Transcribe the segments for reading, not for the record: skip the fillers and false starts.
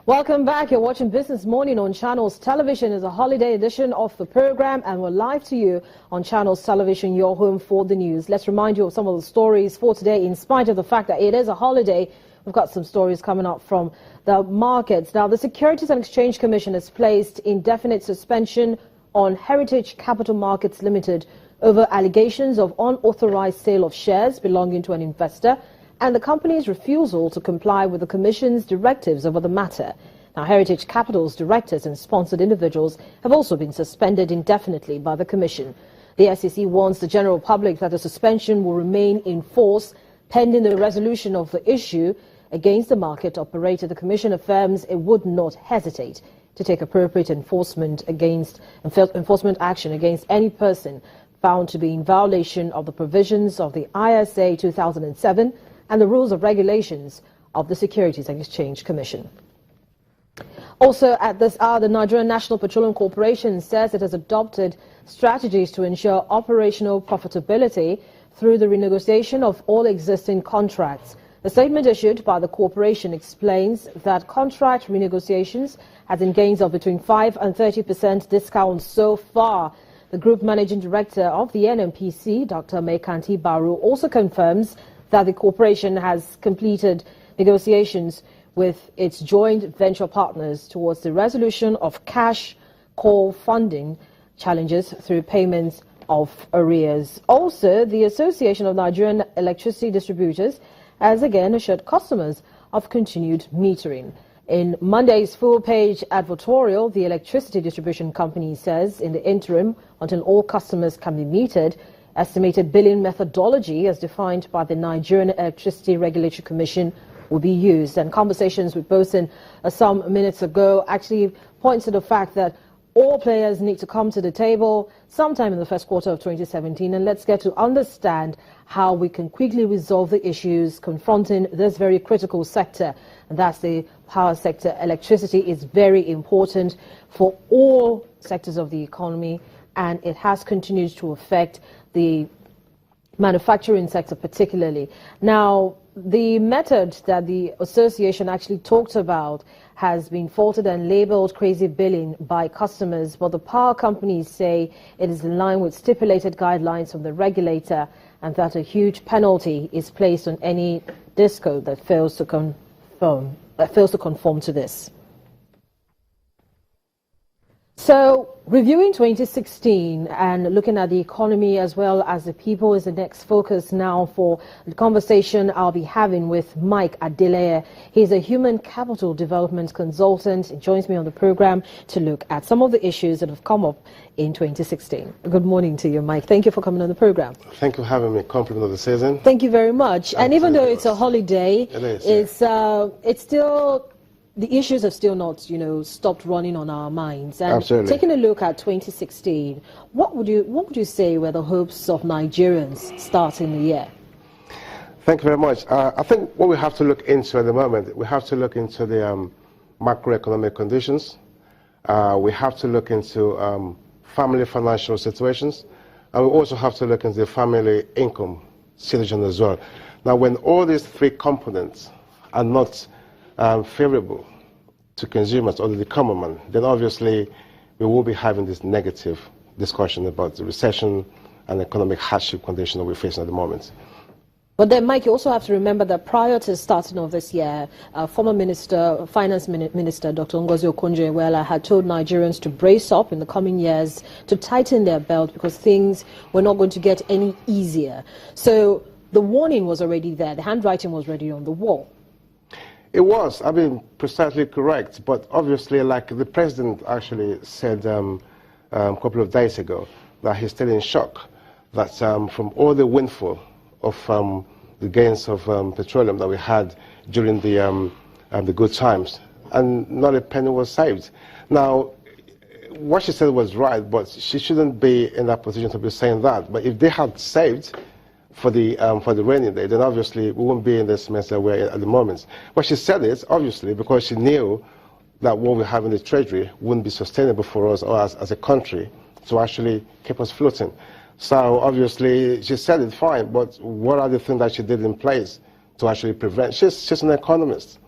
Welcome back. You're watching Business Morning on Channels Television. It's a holiday edition of the program, and we're live to you on Channels Television, your home for the news. Let's remind you of some of the stories for today. In spite of the fact that it is a holiday, we've got some stories coming up from the markets. Now, the Securities and Exchange Commission has placed indefinite suspension on Heritage Capital Markets Limited over allegations of unauthorized sale of shares belonging to an investor and the company's refusal to comply with the Commission's directives over the matter. Now, Heritage Capital's directors and sponsored individuals have also been suspended indefinitely by the Commission. The SEC warns the general public that the suspension will remain in force pending the resolution of the issue against the market operator. The Commission affirms it would not hesitate to take appropriate enforcement action against any person found to be in violation of the provisions of the ISA 2007 and the rules of regulations of the Securities and Exchange Commission. Also at this hour, the Nigerian National Petroleum Corporation says it has adopted strategies to ensure operational profitability through the renegotiation of all existing contracts. The statement issued by the corporation explains that contract renegotiations has in gains of between 5 and 30% discounts so far. The Group Managing Director of the NNPC, Dr. Maikanti Baru, also confirms that the corporation has completed negotiations with its joint venture partners towards the resolution of cash call funding challenges through payments of arrears. Also, the Association of Nigerian Electricity Distributors has again assured customers of continued metering. In Monday's full-page advertorial, the electricity distribution company says in the interim, until all customers can be metered, estimated billing methodology as defined by the Nigerian Electricity Regulatory Commission will be used. And conversations with Bosun some minutes ago actually points to the fact that all players need to come to the table sometime in the first quarter of 2017, and let's get to understand how we can quickly resolve the issues confronting this very critical sector, and that's the power sector. Electricity is very important for all sectors of the economy, and it has continued to affect the manufacturing sector particularly. Now, the method that the association actually talked about has been faulted and labeled crazy billing by customers, but the power companies say it is in line with stipulated guidelines from the regulator and that a huge penalty is placed on any disco that fails to conform to this. So, reviewing 2016 and looking at the economy as well as the people is the next focus now for the conversation I'll be having with Mike Adeleye. He's a human capital development consultant. He joins me on the program to look at some of the issues that have come up in 2016. Good morning to you, Mike. Thank you for coming on the program. Thank you for having me. Compliment of the season. Thank you very much. And even though it's a holiday, it's still... the issues have still not, stopped running on our minds. And Absolutely. Taking a look at 2016, what would you say were the hopes of Nigerians starting the year? Thank you very much. I think what we have to look into at the moment, we have to look into the macroeconomic conditions. We have to look into family financial situations. And we also have to look into the family income situation as well. Now, when all these three components are not favorable to consumers or the common man, then obviously we will be having this negative discussion about the recession and economic hardship condition that we're facing at the moment. But then, Mike, you also have to remember that prior to the starting of this year, former Finance Minister Dr. Ngozi Okonjo-Iweala had told Nigerians to brace up in the coming years, to tighten their belt because things were not going to get any easier. So the warning was already there. The handwriting was already on the wall. It was, precisely correct. But obviously, like the president actually said a couple of days ago, that he's still in shock that from all the windfall of the gains of petroleum that we had during the good times, and not a penny was saved. Now, what she said was right, but she shouldn't be in that position to be saying that. But if they had saved for the rainy day, then obviously we won't be in this mess that we're in at the moment. But she said it, obviously, because she knew that what we have in the treasury wouldn't be sustainable for us or as a country to actually keep us floating. So obviously she said it fine, but what are the things that she did in place to actually prevent? She's an economist.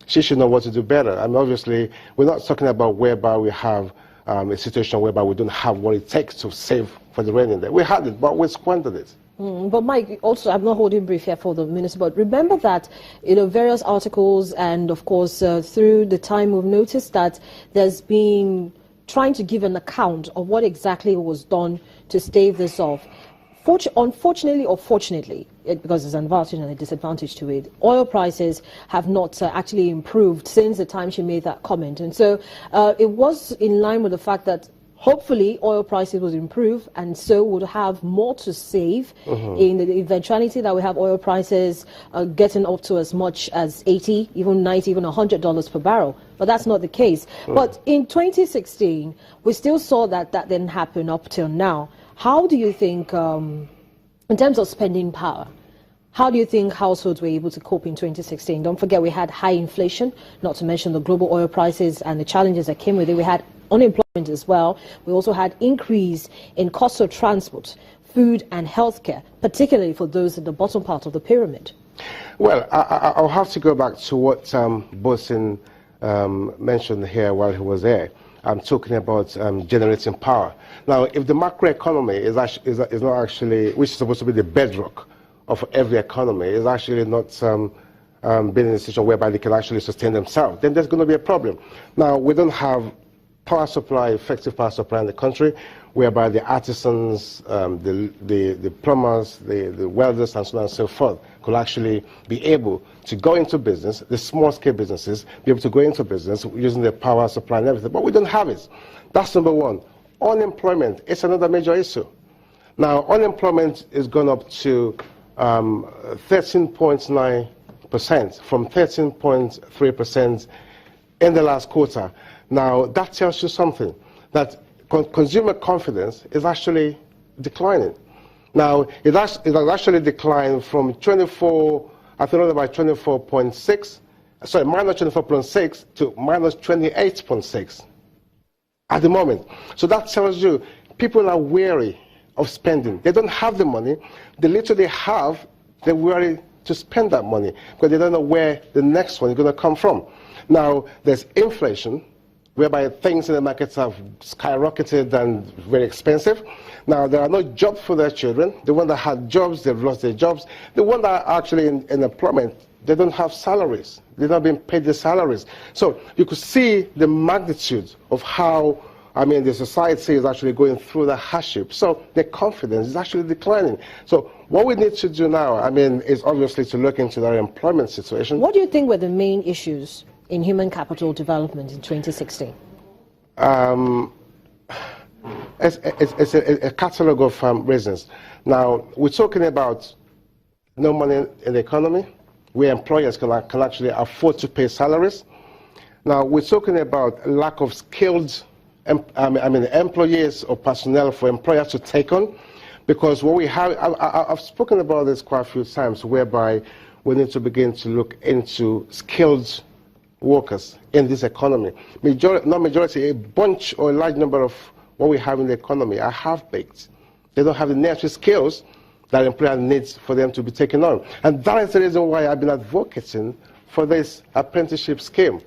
she should know what to do better. I mean, obviously, we're not talking about whereby we have a situation whereby we don't have what it takes to save for the rainy day. We had it, but we squandered it. But Mike, also, I'm not holding brief here for the minister, but remember that, various articles and, of course, through the time we've noticed that there's been trying to give an account of what exactly was done to stave this off. Unfortunately or fortunately, because there's an advantage and a disadvantage to it, oil prices have not actually improved since the time she made that comment. And so it was in line with the fact that hopefully oil prices would improve, and so would have more to save in the eventuality that we have oil prices getting up to as much as 80, even 90, even $100 per barrel. But that's not the case. But in 2016, we still saw that didn't happen up till now. How do you think, in terms of spending power, how do you think households were able to cope in 2016? Don't forget we had high inflation, not to mention the global oil prices and the challenges that came with it. We had unemployment as well. We also had increase in cost of transport, food and healthcare, particularly for those at the bottom part of the pyramid. Well, I'll have to go back to what Bosin mentioned here while he was there. I'm talking about generating power. Now, if the macroeconomy is not actually, which is supposed to be the bedrock of every economy, is actually not being in a situation whereby they can actually sustain themselves, then there's going to be a problem. Now, we don't have power supply, effective power supply in the country, whereby the artisans, the plumbers, the welders, and so on and so forth could actually be able to go into business, the small-scale businesses, be able to go into business using the power supply and everything. But we don't have it. That's number one. Unemployment is another major issue. Now, unemployment is gone up to 13.9% from 13.3% in the last quarter. Now, that tells you something, that consumer confidence is actually declining. Now, it has actually declined from 24, I think about 24.6, sorry, minus 24.6 to minus 28.6 at the moment. So that tells you people are wary of spending. They don't have the money. The little they have, they're wary to spend that money because they don't know where the next one is going to come from. Now, there's inflation, whereby things in the markets have skyrocketed and very expensive. Now, there are no jobs for their children. The ones that had jobs, they've lost their jobs. The ones that are actually in employment, they don't have salaries. They're not being paid their salaries. So you could see the magnitude of how, the society is actually going through the hardship. So the confidence is actually declining. So what we need to do now, is obviously to look into their employment situation. What do you think were the main issues in human capital development in 2016? It's a catalogue of reasons. Now, we're talking about no money in the economy, where employers can actually afford to pay salaries. Now, we're talking about lack of skilled employees or personnel for employers to take on, because what we have, I've spoken about this quite a few times, whereby we need to begin to look into skilled workers in this economy. Not majority, a bunch or a large number of what we have in the economy are half-baked. They don't have the necessary skills that employer needs for them to be taken on. And that is the reason why I've been advocating for this apprenticeship scheme.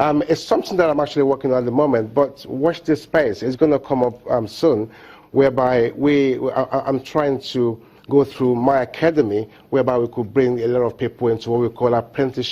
It's something that I'm actually working on at the moment, but watch this space. It's going to come up soon, whereby I'm trying to go through my academy, whereby we could bring a lot of people into what we call apprenticeship.